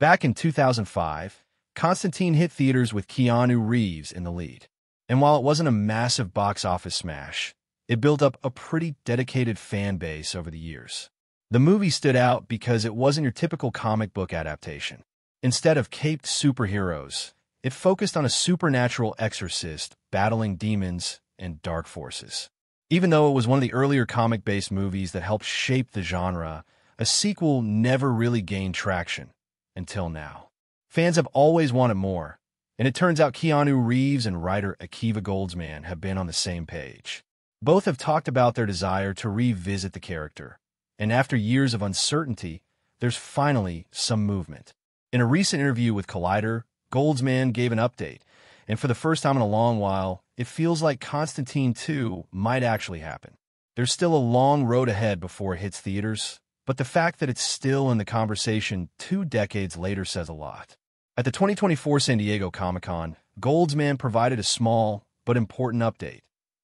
Back in 2005, Constantine hit theaters with Keanu Reeves in the lead. And while it wasn't a massive box office smash, it built up a pretty dedicated fan base over the years. The movie stood out because it wasn't your typical comic book adaptation. Instead of caped superheroes, it focused on a supernatural exorcist battling demons and dark forces. Even though it was one of the earlier comic-based movies that helped shape the genre, a sequel never really gained traction until now. Fans have always wanted more, and it turns out Keanu Reeves and writer Akiva Goldsman have been on the same page. Both have talked about their desire to revisit the character, and after years of uncertainty, there's finally some movement. In a recent interview with Collider, Goldsman gave an update, and for the first time in a long while, it feels like Constantine 2 might actually happen. There's still a long road ahead before it hits theaters, but the fact that it's still in the conversation 2 decades later says a lot. At the 2024 San Diego Comic-Con, Goldsman provided a small but important update.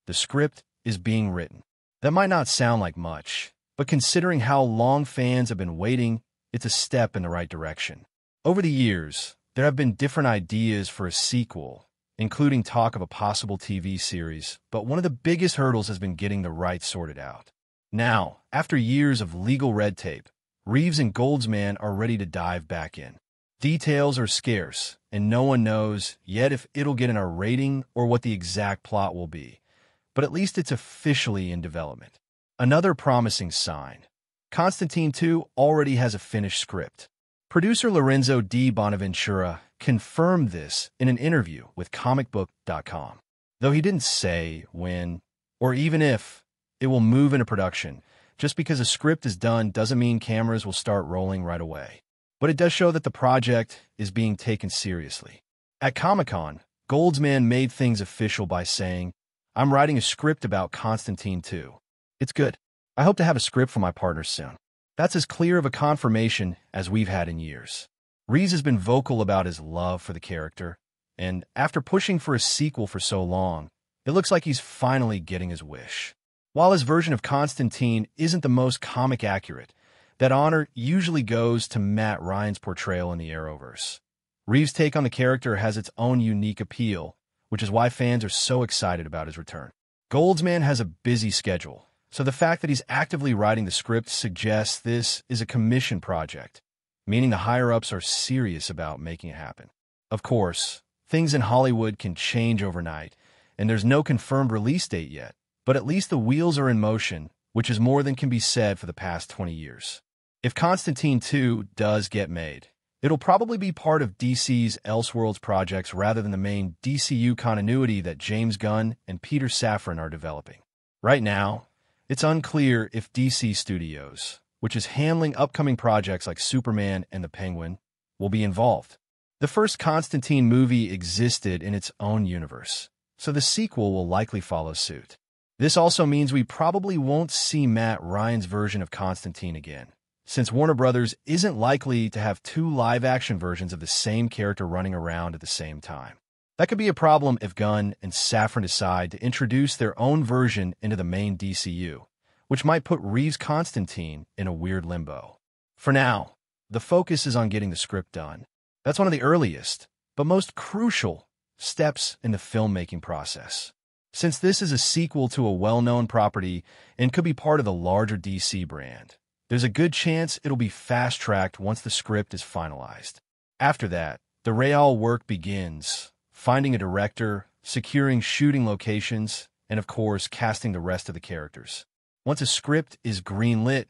The script is being written. That might not sound like much, but considering how long fans have been waiting, it's a step in the right direction. Over the years, there have been different ideas for a sequel, including talk of a possible TV series, but one of the biggest hurdles has been getting the rights sorted out. Now, after years of legal red tape, Reeves and Goldsman are ready to dive back in. Details are scarce, and no one knows yet if it'll get an R rating or what the exact plot will be, but at least it's officially in development. Another promising sign. Constantine 2 already has a finished script. Producer Lorenzo D. Bonaventura confirmed this in an interview with comicbook.com. Though he didn't say when, or even if, it will move into production, just because a script is done doesn't mean cameras will start rolling right away. But it does show that the project is being taken seriously. At Comic-Con, Goldsman made things official by saying, "I'm writing a script about Constantine 2. It's good. I hope to have a script for my partners soon." That's as clear of a confirmation as we've had in years. Reeves has been vocal about his love for the character, and after pushing for a sequel for so long, it looks like he's finally getting his wish. While his version of Constantine isn't the most comic accurate, that honor usually goes to Matt Ryan's portrayal in the Arrowverse. Reeves' take on the character has its own unique appeal, which is why fans are so excited about his return. Goldsman has a busy schedule, so the fact that he's actively writing the script suggests this is a commission project, meaning the higher-ups are serious about making it happen. Of course, things in Hollywood can change overnight, and there's no confirmed release date yet, but at least the wheels are in motion, which is more than can be said for the past 20 years. If Constantine 2 does get made, it'll probably be part of DC's Elseworlds projects rather than the main DCU continuity that James Gunn and Peter Safran are developing. Right now, it's unclear if DC Studios, which is handling upcoming projects like Superman and the Penguin, will be involved. The first Constantine movie existed in its own universe, so the sequel will likely follow suit. This also means we probably won't see Matt Ryan's version of Constantine again, since Warner Brothers isn't likely to have 2 live-action versions of the same character running around at the same time. That could be a problem if Gunn and Safran decide to introduce their own version into the main DCU, which might put Reeves' Constantine in a weird limbo. For now, the focus is on getting the script done. That's one of the earliest, but most crucial, steps in the filmmaking process. Since this is a sequel to a well-known property and could be part of the larger DC brand, there's a good chance it'll be fast-tracked once the script is finalized. After that, the real work begins, finding a director, securing shooting locations, and of course, casting the rest of the characters. Once a script is greenlit,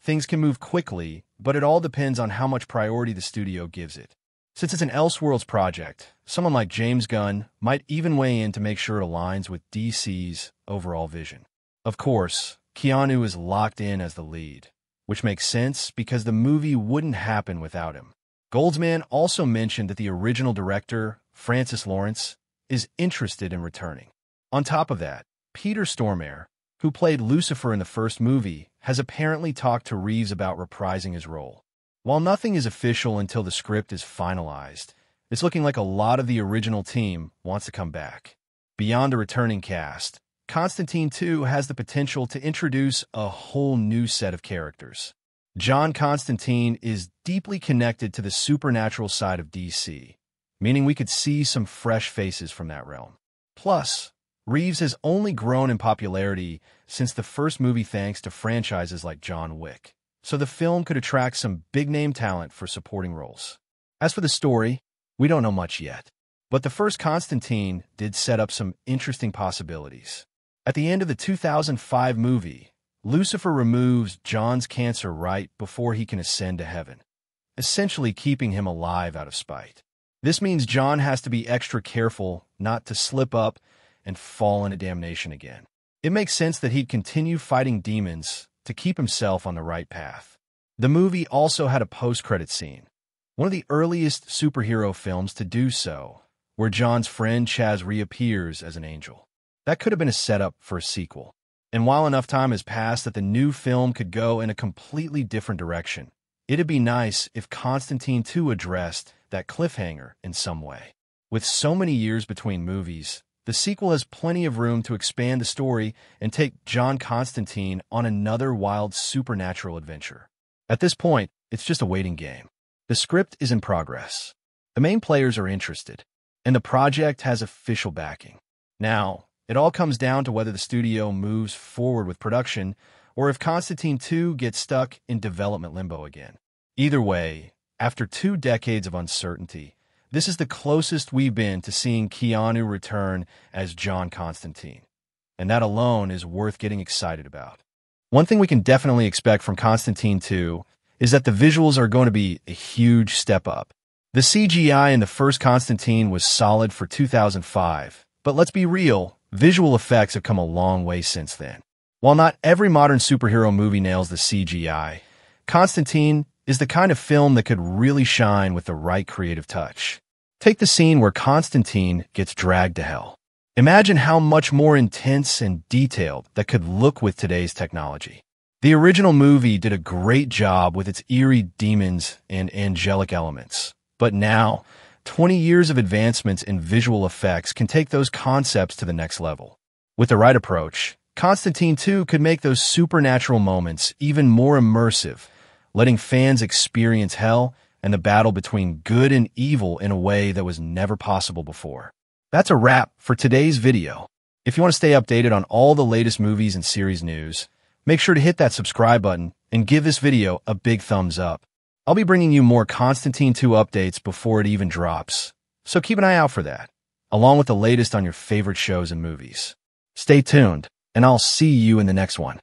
things can move quickly, but it all depends on how much priority the studio gives it. Since it's an Elseworlds project, someone like James Gunn might even weigh in to make sure it aligns with DC's overall vision. Of course, Keanu is locked in as the lead, which makes sense because the movie wouldn't happen without him. Goldsman also mentioned that the original director, Francis Lawrence, is interested in returning. On top of that, Peter Stormare, who played Lucifer in the first movie, has apparently talked to Reeves about reprising his role. While nothing is official until the script is finalized, it's looking like a lot of the original team wants to come back. Beyond a returning cast, Constantine 2 has the potential to introduce a whole new set of characters. John Constantine is deeply connected to the supernatural side of DC, meaning we could see some fresh faces from that realm. Plus, Reeves has only grown in popularity since the first movie thanks to franchises like John Wick, so the film could attract some big-name talent for supporting roles. As for the story, we don't know much yet, but the first Constantine did set up some interesting possibilities. At the end of the 2005 movie, Lucifer removes John's cancer right before he can ascend to heaven, essentially keeping him alive out of spite. This means John has to be extra careful not to slip up and fall into damnation again. It makes sense that he'd continue fighting demons to keep himself on the right path. The movie also had a post-credit scene, one of the earliest superhero films to do so, where John's friend Chaz reappears as an angel. That could have been a setup for a sequel. And while enough time has passed that the new film could go in a completely different direction, it'd be nice if Constantine 2 addressed that cliffhanger in some way. With so many years between movies, the sequel has plenty of room to expand the story and take John Constantine on another wild supernatural adventure. At this point, it's just a waiting game. The script is in progress. The main players are interested, and the project has official backing. Now, it all comes down to whether the studio moves forward with production or if Constantine 2 gets stuck in development limbo again. Either way, after 2 decades of uncertainty, this is the closest we've been to seeing Keanu return as John Constantine, and that alone is worth getting excited about. One thing we can definitely expect from Constantine 2 is that the visuals are going to be a huge step up. The CGI in the first Constantine was solid for 2005, but let's be real, visual effects have come a long way since then. While not every modern superhero movie nails the CGI, Constantine is the kind of film that could really shine with the right creative touch. Take the scene where Constantine gets dragged to hell. Imagine how much more intense and detailed that could look with today's technology. The original movie did a great job with its eerie demons and angelic elements, but now, 20 years of advancements in visual effects can take those concepts to the next level. With the right approach, Constantine 2 could make those supernatural moments even more immersive, letting fans experience hell and the battle between good and evil in a way that was never possible before. That's a wrap for today's video. If you want to stay updated on all the latest movies and series news, make sure to hit that subscribe button and give this video a big thumbs up. I'll be bringing you more Constantine 2 updates before it even drops, so keep an eye out for that, along with the latest on your favorite shows and movies. Stay tuned, and I'll see you in the next one.